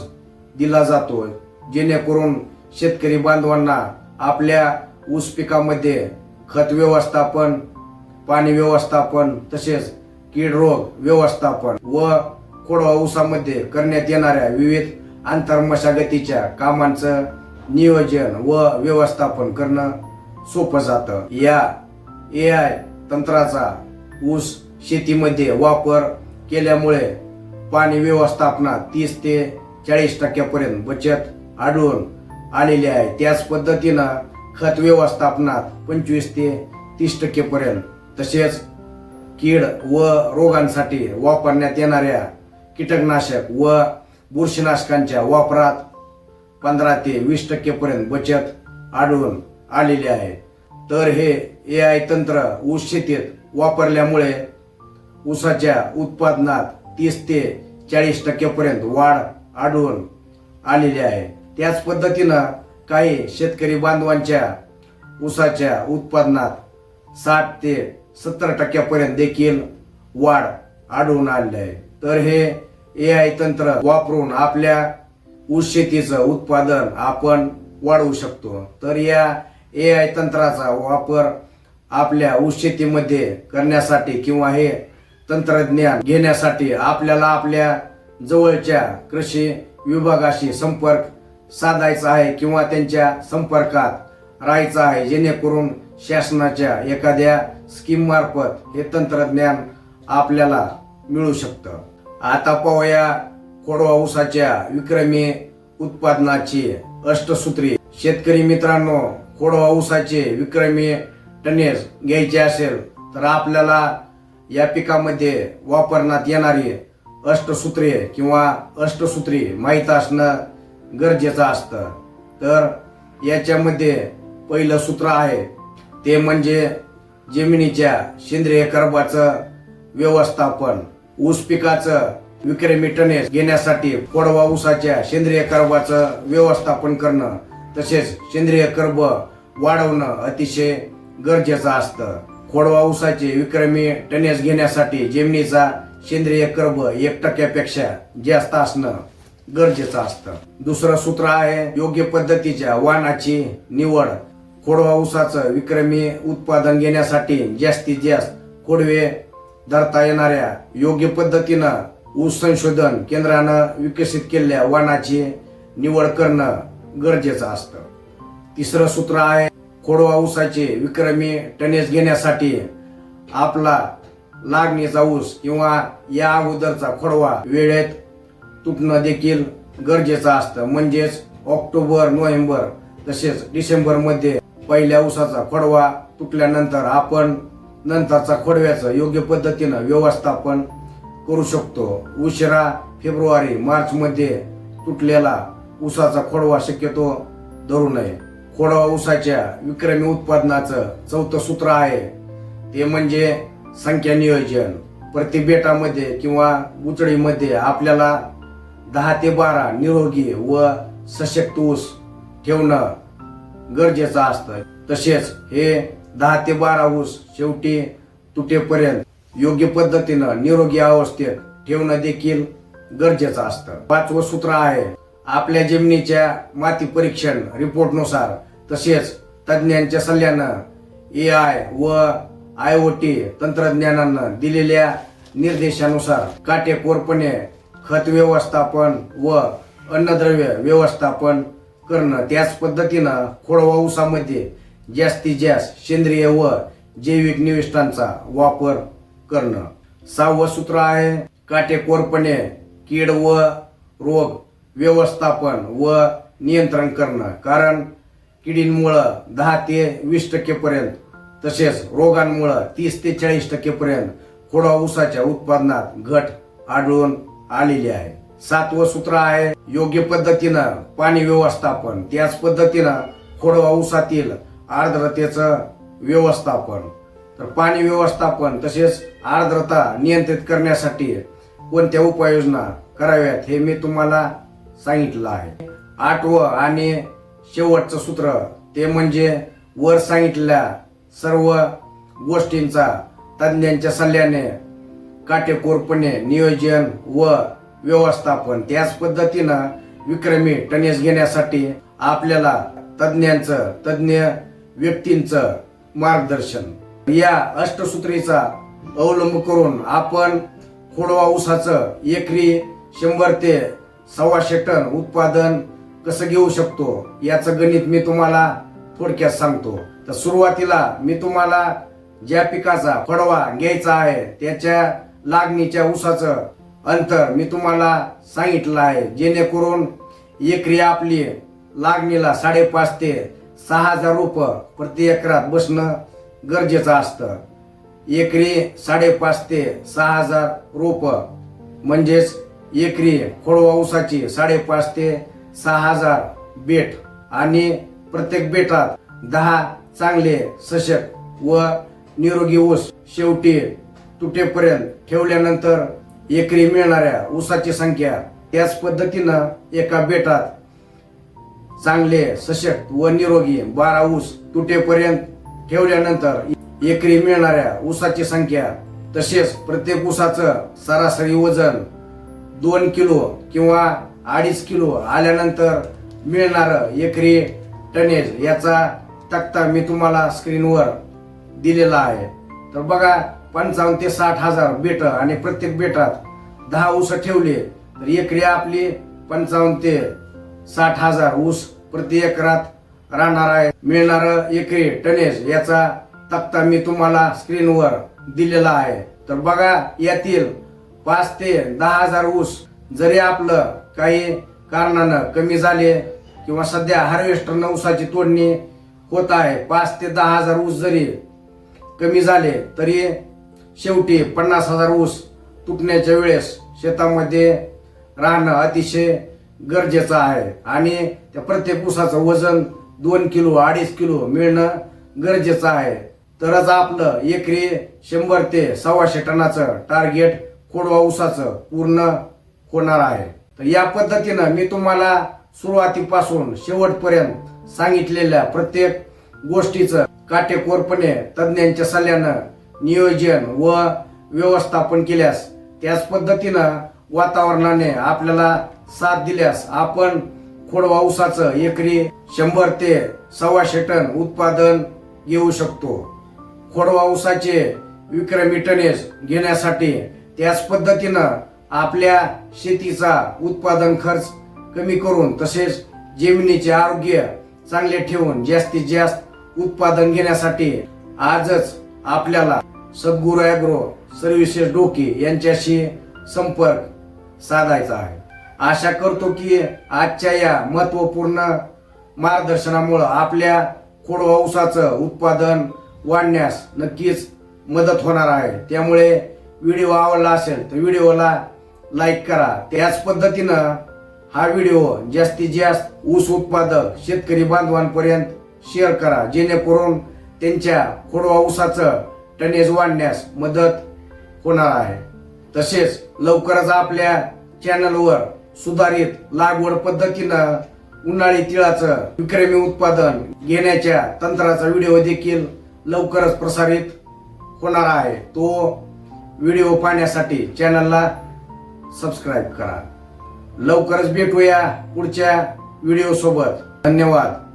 दिला जातो, जेणेकरून शेतकरी बांधवांना आपल्या ऊस पिकामध्ये खत व्यवस्थापन, पाणी व्यवस्थापन तसेच कीड रोग व्यवस्थापन व खोडवा ऊसामध्ये करण्यात येणाऱ्या विविध आंतरमशागतीच्या कामांचं नियोजन व व्यवस्थापन करणं सोपं जातं. या AI तंत्राचा ऊस शेतीमध्ये वापर केल्यामुळे पाणी व्यवस्थापनात 30 ते 40% बचत आढळून आलेली आहे. त्याच पद्धतीनं खत व्यवस्थापनात 25 ते 30% तसेच कीड व रोगांसाठी वापरण्यात येणाऱ्या कीटकनाशक व बुरशीनाशकांच्या वापरात 15 ते 20% बचत आढळून आलेली आहे. तर हे AI तंत्र ऊस शेतीत वापरल्यामुळे ऊसाच्या उत्पादनात 30 ते 40% वाढ आढळून आलेली आहे. त्याच पद्धतीनं काही शेतकरी बांधवांच्या ऊसाच्या उत्पादनात 60 ते 70% देखील वाढ आढळून आलेली आहे. तर हे AI तंत्र वापरून आपल्या ऊस शेतीचं उत्पादन आपण वाढवू शकतो. तर या AI तंत्राचा वापर आपल्या ऊस शेतीमध्ये करण्यासाठी किंवा हे तंत्रज्ञान घेण्यासाठी आपल्याला आपल्या जवळच्या कृषी विभागाशी संपर्क साधायचा आहे किंवा त्यांच्या संपर्कात राहायचं आहे, जेणेकरून शासनाच्या एखाद्या स्कीम मार्फत हे तंत्रज्ञान आपल्याला मिळू शकतं. आता पाहूया खोडवा ऊसाच्या विक्रमी उत्पादनाची अष्टसूत्री. शेतकरी मित्रांनो, खोडवा ऊसाचे विक्रमी टनेज घ्यायचे असेल तर आपल्याला या पिकामध्ये वापरण्यात येणारी अष्टसूत्री किंवा अष्टसूत्री माहीत असणं गरजेचं असतं. तर याच्यामध्ये पहिलं सूत्र आहे ते म्हणजे जमिनीच्या सेंद्रिय कर्बाचं व्यवस्थापन. ऊस पिकाचं विक्रमी टनेज घेण्यासाठी खोडवा ऊसाच्या सेंद्रिय कर्बाचं व्यवस्थापन करणं तसेच सेंद्रिय कर्ब वाढवणं अतिशय गरजेचं असतं. खोडवा ऊसाचे विक्रमी टनेज घेण्यासाठी जमिनीचा सेंद्रिय कर्ब 1% जास्त असणं गरजेचं असतं. दुसरं सूत्र आहे योग्य पद्धतीच्या वाणाची निवड. खोडवा ऊसाचं विक्रमी उत्पादन घेण्यासाठी जास्तीत जास्त खोडवे धरता येणाऱ्या योग्य पद्धतीनं ऊस संशोधन केंद्रानं विकसित केलेल्या वाणाची निवड करणं गरजेचं असतं. तिसरं सूत्र आहे खोडवा ऊसाचे विक्रमी टनेज घेण्यासाठी आपला लागणीचा ऊस किंवा या अगोदरचा खोडवा वेळेत तुटणं देखील गरजेचं असतं. म्हणजेच ऑक्टोबर, नोव्हेंबर तसेच डिसेंबर मध्ये पहिल्या ऊसाचा खोडवा तुटल्यानंतर आपण नंतरचा खोडव्याचं योग्य पद्धतीनं व्यवस्थापन करू शकतो. उशिरा फेब्रुवारी, मार्च मध्ये तुटलेला ऊसाचा खोडवा शक्यतो धरू नये. खोडवा ऊसाच्या विक्रमी उत्पादनाचं चौथं सूत्र आहे ते म्हणजे संख्या नियोजन प्रति बेटामध्ये किंवा उचळीमध्ये आपल्याला 10 ते 12 निरोगी व सशक्त ऊस ठेवणं गरजेचं असतं. तसेच हे 10 ते 12 ऊस शेवटी तुटेपर्यंत योग्य पद्धतीनं निरोगी अवस्थेत ठेवणं देखील गरजेचं असतं. 5वं सूत्र आहे आपल्या जमिनीच्या माती परीक्षण रिपोर्टनुसार तसेच तज्ज्ञांच्या सल्ल्यानं AI व IoT तंत्रज्ञानानं दिलेल्या निर्देशानुसार काटेकोरपणे खत व्यवस्थापन व अन्नद्रव्य व्यवस्थापन करणं. त्याच पद्धतीनं खोडवा ऊसामध्ये जास्तीत जास्त सेंद्रिय व जैविक निविष्ठांचा वापर करणं. 6वं सूत्र आहे काटेकोरपणे कीड व रोग व्यवस्थापन व नियंत्रण करणं. कारण किडींमुळं 10 ते 20% पर्यंत तसेच रोगांमुळं 30 ते 40% पर्यंत खोडवा ऊसाच्या उत्पादनात घट आढळून आलेली आहे. 7वं सूत्र आहे योग्य पद्धतीनं पाणी व्यवस्थापन. त्याच पद्धतीनं खोडवा ऊसातील आर्द्रतेचं व्यवस्थापन. तर पाणी व्यवस्थापन तसेच आर्द्रता नियंत्रित करण्यासाठी कोणत्या उपाययोजना कराव्यात हे मी तुम्हाला सांगितलं आहे. 8वं आणि शेवटचं सूत्र ते म्हणजे वर सांगितलेल्या सर्व गोष्टींचा तज्ज्ञांच्या सल्ल्याने काटेकोरपणे नियोजन व व्यवस्थापन. त्याच पद्धतीनं विक्रमी टनेज घेण्यासाठी आपल्याला तज्ञ व्यक्तींचं मार्गदर्शन. या अष्टसूत्रीचा अवलंब करून आपण खोडवा ऊसाचं एकरी 100 ते 125 टन उत्पादन कसं घेऊ शकतो याचं गणित मी तुम्हाला थोडक्यात सांगतो. तर सुरुवातीला मी तुम्हाला ज्या पिकाचा खोडवा घ्यायचा आहे त्याच्या लागणीच्या ऊसाचं अंतर मी तुम्हाला सांगितलं आहे, जेणेकरून एकरी आपली लागणीला 5.5 ते 6,000 रोप प्रति एकरात बसणं गरजेचं असतं. एकरी 5.5 ते 6,000 रोप म्हणजेच एकरी खोडवा ऊसाची 5.5 ते 6,000 बेट आणि प्रत्येक बेटात 10 चांगले सशक्त व निरोगी ऊस शेवटी तुटेपर्यंत ठेवल्यानंतर एकरी मिळणाऱ्या ऊसाची संख्या त्याच पद्धतीनं एका बेटात चांगले सशक्त व निरोगी 12 ऊस तुटेपर्यंत ठेवल्यानंतर एकरी मिळणाऱ्या ऊसाची संख्या तसेच प्रत्येक ऊसाचं सरासरी वजन 2 किलो किंवा 2.5 किलो आल्यानंतर मिळणार एकरी टनेज याचा तक्ता मी तुम्हाला स्क्रीनवर दिलेला आहे. तर बघा 55 ते 60,000 बेट आणि प्रत्येक बेटात 10 ऊस ठेवले तर एकरी आपली 55 ते 60,000 ऊस प्रति एकरात राहणार आहे. मिळणार एकरी टनेज याचा तक्ता मी तुम्हाला स्क्रीनवर दिलेला आहे. तर बघा यातील 5 ते 10,000 ऊस जरी आपलं काही कारणानं कमी झाले किंवा सध्या हार्वेस्टरनं ऊसाची तोडणी होत आहे, 5 ते 10,000 ऊस जरी कमी झाले तरी शेवटी 50,000 ऊस तुटण्याच्या वेळेस शेतामध्ये राहणं अतिशय गरजेचं आहे आणि त्या प्रत्येक ऊसाचं वजन 2 किलो 2.5 किलो मिळणं गरजेचं आहे. तरच आपलं एकरी 100 ते 125 टनाचं टार्गेट खोडवा ऊसाचं पूर्ण होणार आहे. तर या पद्धतीनं मी तुम्हाला सुरुवातीपासून शेवटपर्यंत सांगितलेल्या प्रत्येक गोष्टीचं काटेकोरपणे तज्ज्ञांच्या सल्ल्यानं नियोजन व व्यवस्थापन केल्यास त्याच पद्धतीनं वातावरणाने आपल्याला साथ दिल्यास आपण खोडवा ऊसाचं एकरी 100 ते 125 टन उत्पादन घेऊ शकतो. खोडवा ऊसाचे विक्रमी टनेज घेण्यासाठी त्याच पद्धतीनं आपल्या शेतीचा उत्पादन खर्च कमी करून तसेच जमिनीचे आरोग्य चांगले ठेवून जास्तीत जास्त उत्पादन घेण्यासाठी आजच आपल्याला सद्गुरू ॲग्रो सर्व्हिसेस डोकी यांच्याशी संपर्क साधायचा आहे. आशा करतो की आजच्या या महत्वपूर्ण मार्गदर्शनामुळे आपल्या खोडवा ऊसाचं उत्पादन वाढण्यास नक्कीच मदत होणार आहे. त्यामुळे व्हिडिओ आवडला असेल तर व्हिडिओला लाईक करा. त्याच पद्धतीनं हा व्हिडिओ जास्तीत जास्त ऊस उत्पादक शेतकरी बांधवांपर्यंत शेअर करा, जेणेकरून त्यांच्या खोडवा ऊसाचं टनेज वाढण्यास मदत होणार आहे. तसेच लवकरच आपल्या चॅनलवर सुधारित लागवड पद्धतीनं उन्हाळी तिळाचं विक्रमी उत्पादन घेण्याच्या तंत्राचा व्हिडिओ देखील लवकरच प्रसारित होणार आहे. तो व्हिडिओ पाहण्यासाठी चॅनलला सबस्क्राईब करा. लवकरच भेटूया पुढच्या व्हिडिओ सोबत. धन्यवाद.